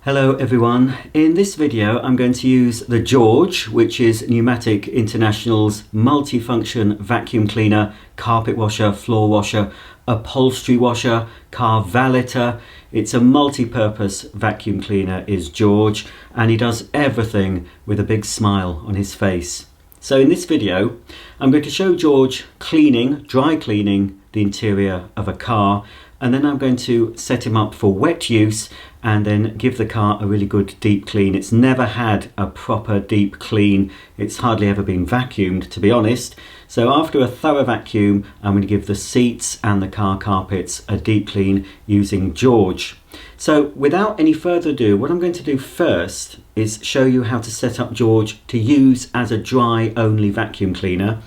Hello everyone, in this video I'm going to use the George, which is Numatic International's multi-function vacuum cleaner, carpet washer, floor washer, upholstery washer, car valeter. It's a multi-purpose vacuum cleaner is George, and he does everything with a big smile on his face. So in this video I'm going to show George dry cleaning the interior of a car, and then I'm going to set him up for wet use and then give the car a really good deep clean. It's never had a proper deep clean. It's hardly ever been vacuumed, to be honest. So after a thorough vacuum, I'm going to give the seats and the car carpets a deep clean using George. So without any further ado, what I'm going to do first is show you how to set up George to use as a dry only vacuum cleaner.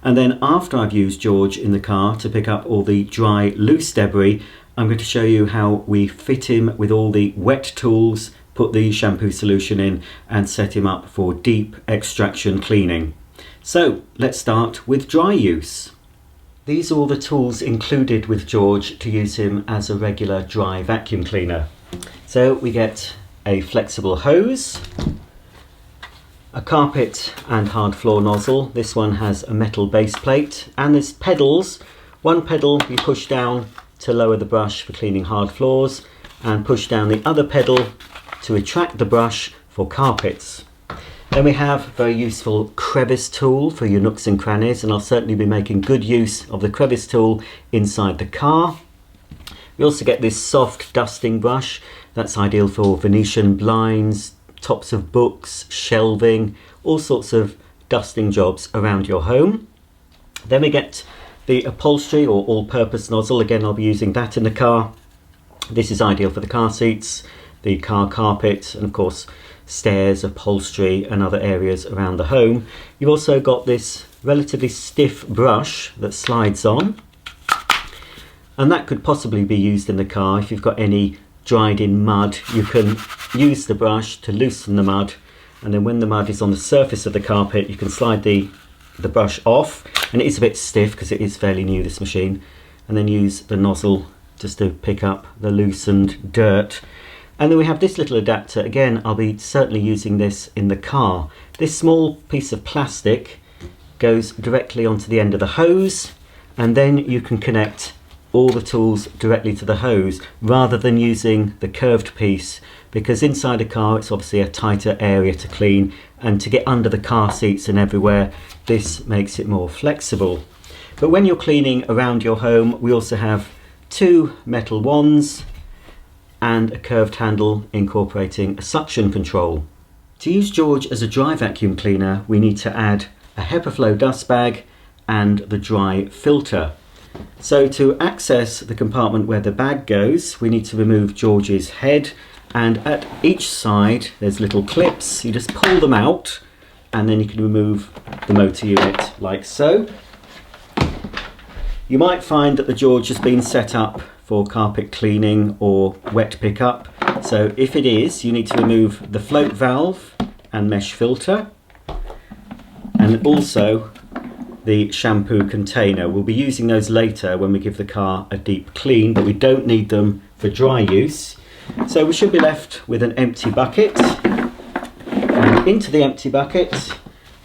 And then after I've used George in the car to pick up all the dry loose debris, I'm going to show you how we fit him with all the wet tools, put the shampoo solution in and set him up for deep extraction cleaning. So let's start with dry use. These are all the tools included with George to use him as a regular dry vacuum cleaner. So we get a flexible hose, a carpet and hard floor nozzle. This one has a metal base plate, and there's pedals. One pedal you push down to lower the brush for cleaning hard floors, and push down the other pedal to retract the brush for carpets. Then we have a very useful crevice tool for your nooks and crannies, and I'll certainly be making good use of the crevice tool inside the car. We also get this soft dusting brush that's ideal for Venetian blinds, tops of books, shelving, all sorts of dusting jobs around your home. Then we get the upholstery or all-purpose nozzle. Again, I'll be using that in the car. This is ideal for the car seats, the car carpet, and of course stairs, upholstery and other areas around the home. You've also got this relatively stiff brush that slides on, and that could possibly be used in the car. If you've got any dried in mud, you can use the brush to loosen the mud, and then when the mud is on the surface of the carpet you can slide the brush off, and it is a bit stiff because it is fairly new, this machine, and then use the nozzle just to pick up the loosened dirt. And then we have this little adapter. Again, I'll be certainly using this in the car. This small piece of plastic goes directly onto the end of the hose, and then you can connect all the tools directly to the hose rather than using the curved piece, because inside a car it's obviously a tighter area to clean, and to get under the car seats and everywhere, this makes it more flexible. But when you're cleaning around your home, we also have two metal wands and a curved handle incorporating a suction control. To use George as a dry vacuum cleaner, we need to add a HEPA flow dust bag and the dry filter. So to access the compartment where the bag goes, we need to remove George's head, and at each side there's little clips. You just pull them out and then you can remove the motor unit like so. You might find that the George has been set up for carpet cleaning or wet pickup. So if it is, you need to remove the float valve and mesh filter, and also the shampoo container. We'll be using those later when we give the car a deep clean, but we don't need them for dry use. So we should be left with an empty bucket, and into the empty bucket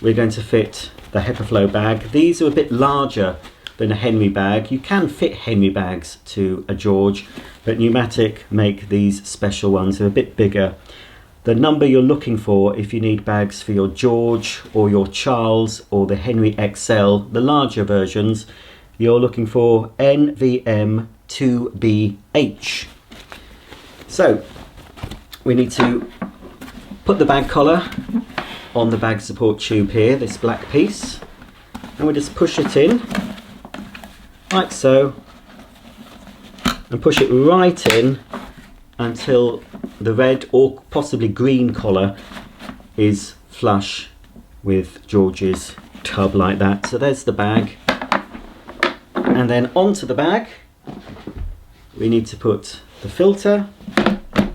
we're going to fit the HEPA flow bag. These are a bit larger than a Henry bag. You can fit Henry bags to a George, but Numatic make these special ones. They're a bit bigger. The number you're looking for if you need bags for your George or your Charles or the Henry XL, the larger versions, you're looking for NVM 2BH. So we need to put the bag collar on the bag support tube here, this black piece, and we just push it in like so, and push it right in until the red or possibly green collar is flush with George's tub like that. So there's the bag, and then onto the bag we need to put the filter.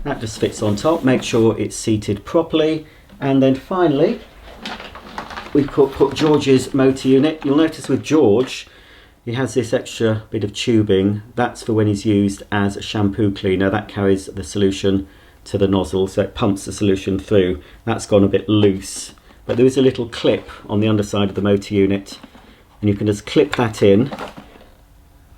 That just fits on top. Make sure it's seated properly, and then finally we put George's motor unit. You'll notice with George He has this extra bit of tubing. That's for when he's used as a shampoo cleaner. That carries the solution to the nozzle, so it pumps the solution through. That's gone a bit loose, but there is a little clip on the underside of the motor unit, and you can just clip that in,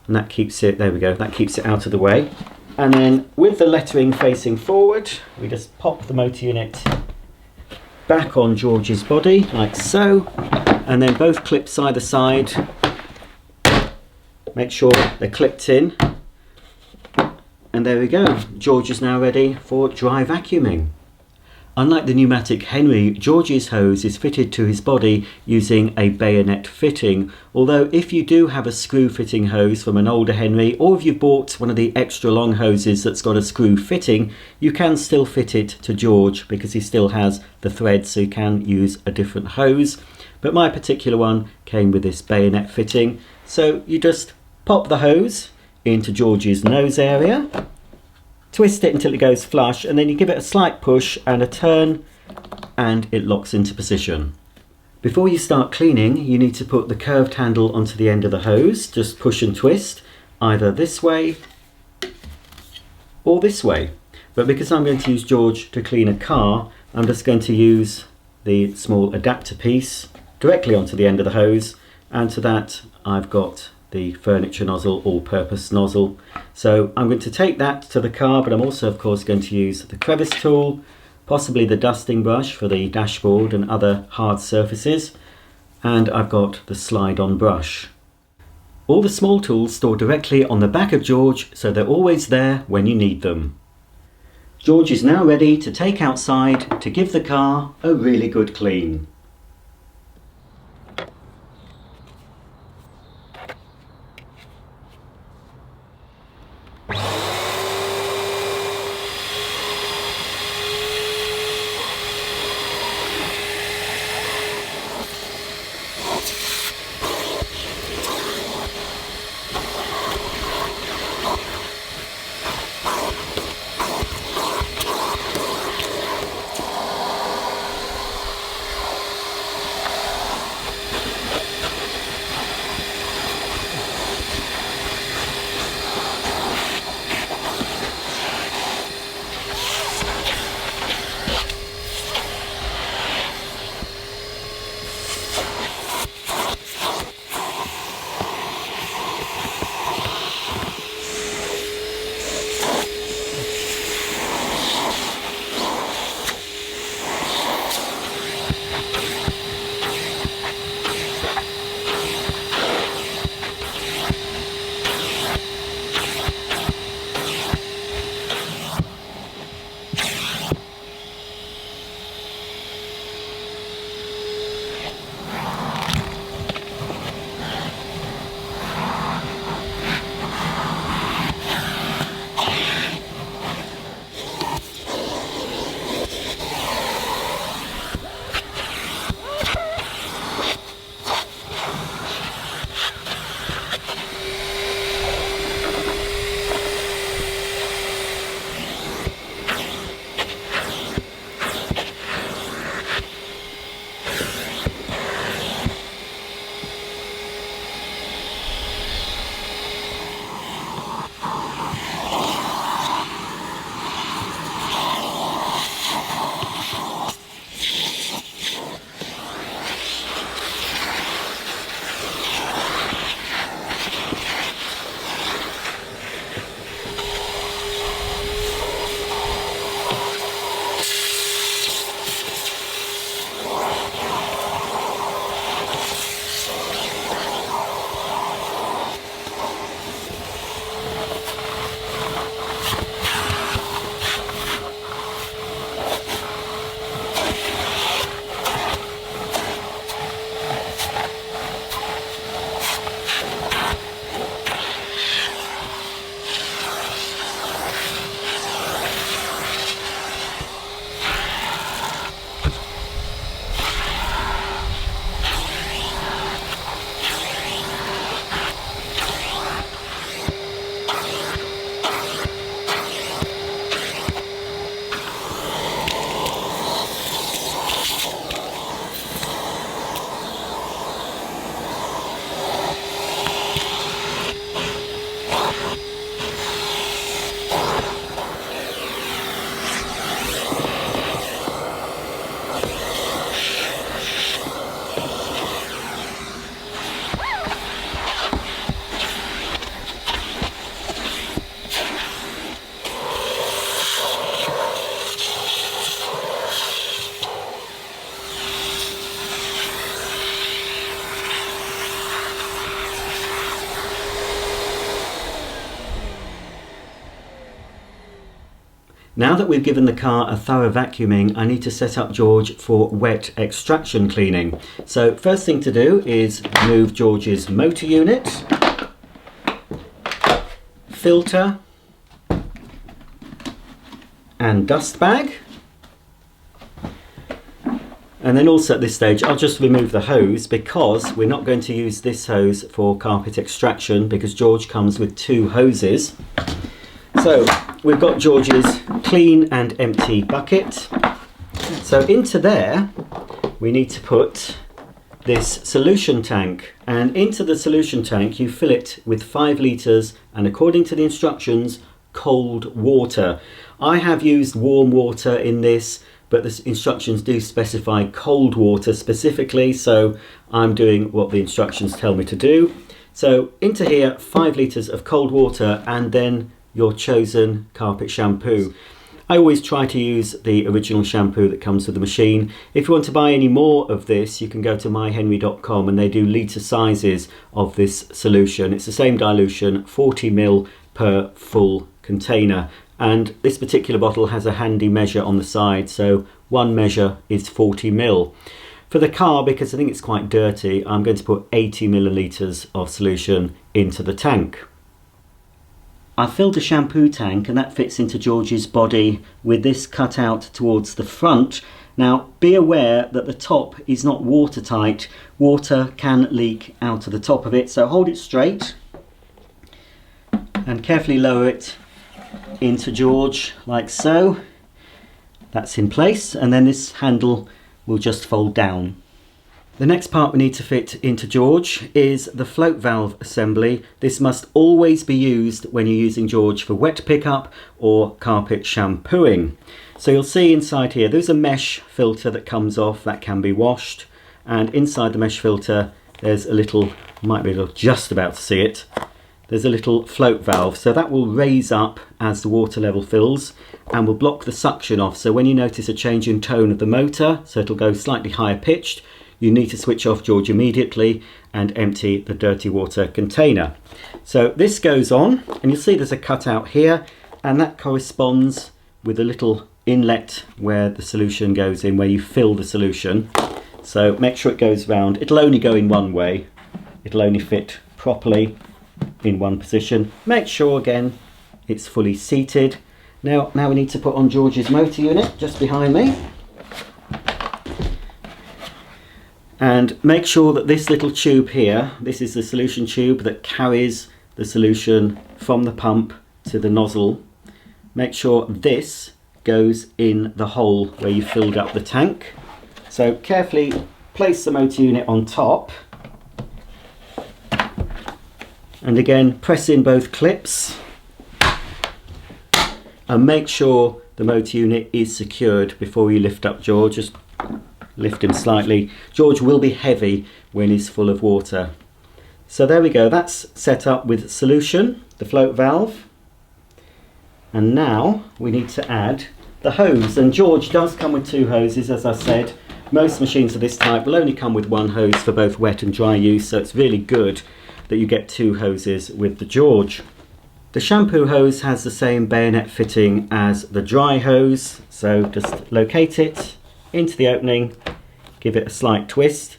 and that keeps it, there we go, that keeps it out of the way. And then with the lettering facing forward, we just pop the motor unit back on George's body like so, and then both clips either side, make sure they're clipped in, and there we go. George is now ready for dry vacuuming. Unlike the pneumatic Henry, George's hose is fitted to his body using a bayonet fitting, although if you do have a screw fitting hose from an older Henry, or if you've bought one of the extra long hoses that's got a screw fitting, you can still fit it to George because he still has the thread, so you can use a different hose. But my particular one came with this bayonet fitting, so you just pop the hose into George's nose area, twist it until it goes flush, and then you give it a slight push and a turn, and it locks into position. Before you start cleaning, you need to put the curved handle onto the end of the hose. Just push and twist, either this way or this way. But because I'm going to use George to clean a car, I'm just going to use the small adapter piece directly onto the end of the hose, and to that I've got the furniture nozzle, all-purpose nozzle. So I'm going to take that to the car, but I'm also of course going to use the crevice tool, possibly the dusting brush for the dashboard and other hard surfaces, and I've got the slide-on brush. All the small tools store directly on the back of George, so they're always there when you need them. George is now ready to take outside to give the car a really good clean. Now that we've given the car a thorough vacuuming, I need to set up George for wet extraction cleaning. So first thing to do is remove George's motor unit, filter and dust bag. And then also at this stage I'll just remove the hose, because we're not going to use this hose for carpet extraction because George comes with 2 hoses. So we've got George's clean and empty bucket. So into there we need to put this solution tank, and into the solution tank you fill it with 5 litres and, according to the instructions, cold water. I have used warm water in this, but the instructions do specify cold water specifically, so I'm doing what the instructions tell me to do. So into here 5 litres of cold water, and then your chosen carpet shampoo. I always try to use the original shampoo that comes with the machine. If you want to buy any more of this, you can go to myhenry.com and they do litre sizes of this solution. It's the same dilution, 40 ml per full container. And this particular bottle has a handy measure on the side, so one measure is 40 ml. For the car, because I think it's quite dirty, I'm going to put 80 millilitres of solution into the tank. I filled a shampoo tank, and that fits into George's body with this cut out towards the front. Now be aware that the top is not watertight. Water can leak out of the top of it, so hold it straight and carefully lower it into George like so. That's in place, and then this handle will just fold down. The next part we need to fit into George is the float valve assembly. This must always be used when you're using George for wet pickup or carpet shampooing. So you'll see inside here there's a mesh filter that comes off that can be washed, and inside the mesh filter there's a little, might be just about to see it, there's a little float valve, so that will raise up as the water level fills and will block the suction off. So when you notice a change in tone of the motor, so it'll go slightly higher pitched, you need to switch off George immediately and empty the dirty water container. So this goes on, and you'll see there's a cutout here, and that corresponds with a little inlet where the solution goes in, where you fill the solution. So make sure it goes round. It'll only go in one way. It'll only fit properly in one position. Make sure again it's fully seated. Now we need to put on George's motor unit just behind me. And make sure that this little tube here, this is the solution tube that carries the solution from the pump to the nozzle. Make sure this goes in the hole where you filled up the tank. So carefully place the motor unit on top. And again, press in both clips. And make sure the motor unit is secured before you lift up George. Just lift him slightly. George will be heavy when he's full of water. So there we go, that's set up with solution, the float valve. And now we need to add the hose, and George does come with 2 hoses, as I said. Most machines of this type will only come with 1 hose for both wet and dry use, so it's really good that you get 2 hoses with the George. The shampoo hose has the same bayonet fitting as the dry hose, so just locate it into the opening, give it a slight twist.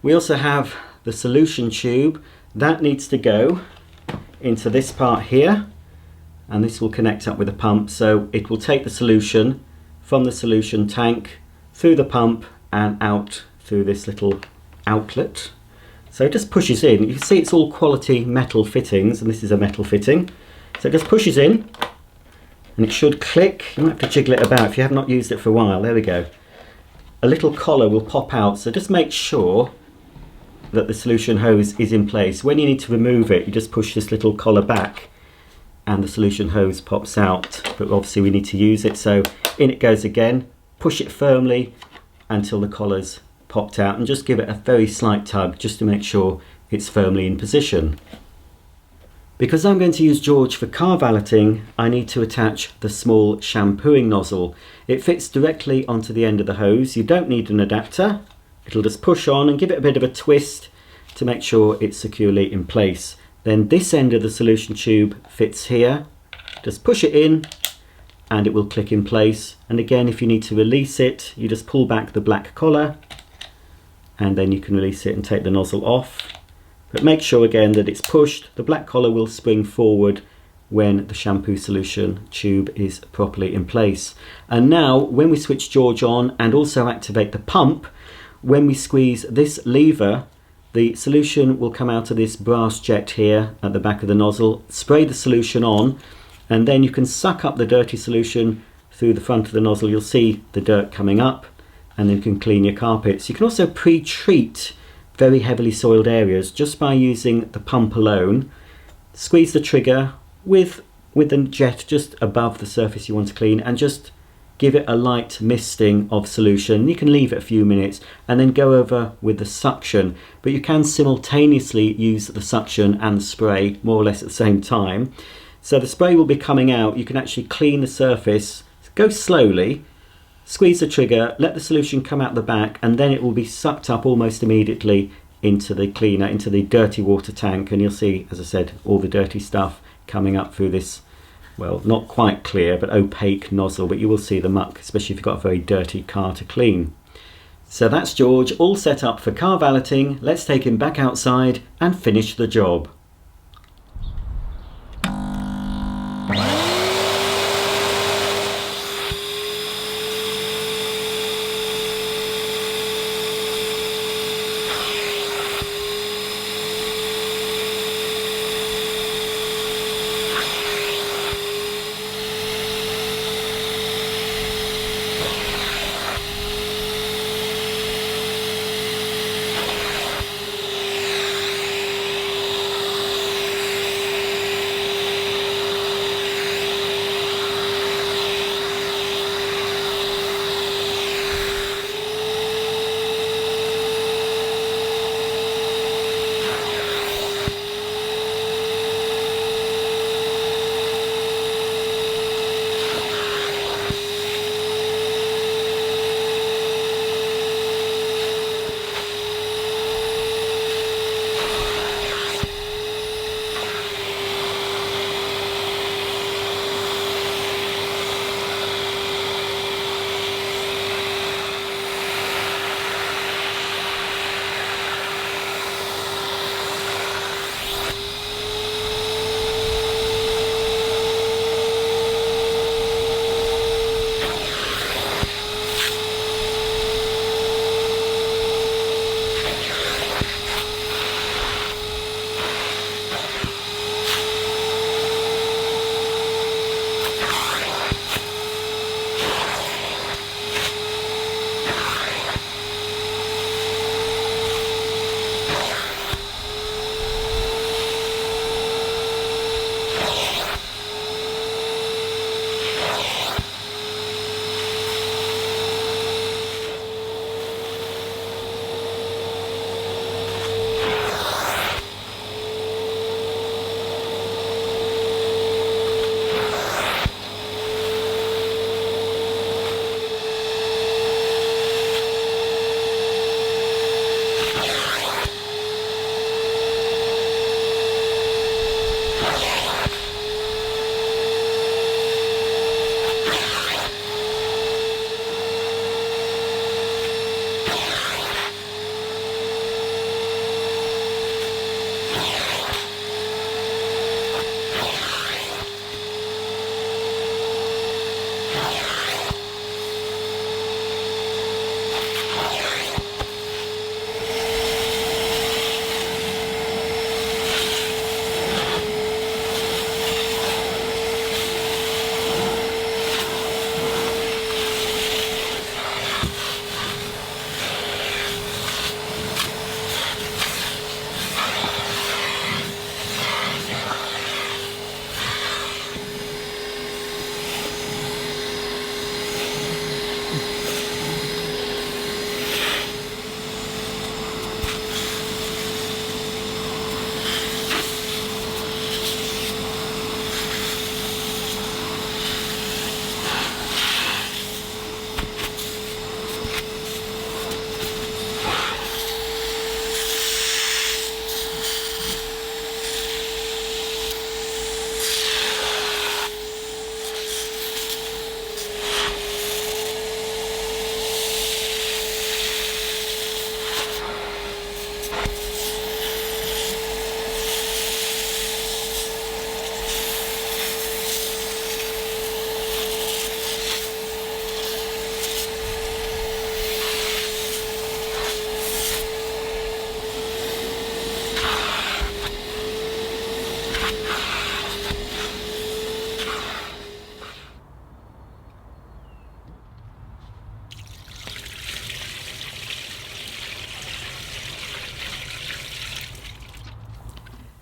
We also have the solution tube that needs to go into this part here, and this will connect up with the pump, so it will take the solution from the solution tank through the pump and out through this little outlet. So it just pushes in. You can see it's all quality metal fittings, and this is a metal fitting. So it just pushes in and it should click. You might have to jiggle it about if you have not used it for a while. There we go. A little collar will pop out, so just make sure that the solution hose is in place. When you need to remove it, you just push this little collar back and the solution hose pops out, but obviously we need to use it, so in it goes again. Push it firmly until the collar's popped out, and just give it a very slight tug just to make sure it's firmly in position. Because I'm going to use George for car valeting, I need to attach the small shampooing nozzle. It fits directly onto the end of the hose. You don't need an adapter. It'll just push on and give it a bit of a twist to make sure it's securely in place. Then this end of the solution tube fits here. Just push it in and it will click in place. And again, if you need to release it, you just pull back the black collar and then you can release it and take the nozzle off. But make sure again that it's pushed. The black collar will spring forward when the shampoo solution tube is properly in place. And now when we switch George on and also activate the pump, when we squeeze this lever, the solution will come out of this brass jet here at the back of the nozzle, spray the solution on, and then you can suck up the dirty solution through the front of the nozzle. You'll see the dirt coming up, and then you can clean your carpets. You can also pre-treat very heavily soiled areas just by using the pump alone. Squeeze the trigger with the jet just above the surface you want to clean and just give it a light misting of solution. You can leave it a few minutes and then go over with the suction, but you can simultaneously use the suction and the spray more or less at the same time. So the spray will be coming out. You can actually clean the surface. Go slowly, squeeze the trigger, let the solution come out the back, and then it will be sucked up almost immediately into the cleaner, into the dirty water tank, and you'll see, as I said, all the dirty stuff coming up through this, well, not quite clear but opaque nozzle, but you will see the muck, especially if you've got a very dirty car to clean. So that's George all set up for car valeting. Let's take him back outside and finish the job.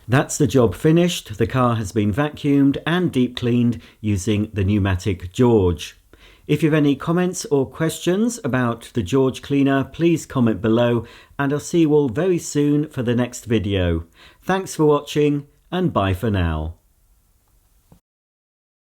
That's the job finished. The car has been vacuumed and deep cleaned using the Numatic George. If you have any comments or questions about the George cleaner, please comment below, and I'll see you all very soon for the next video. Thanks for watching, and bye for now.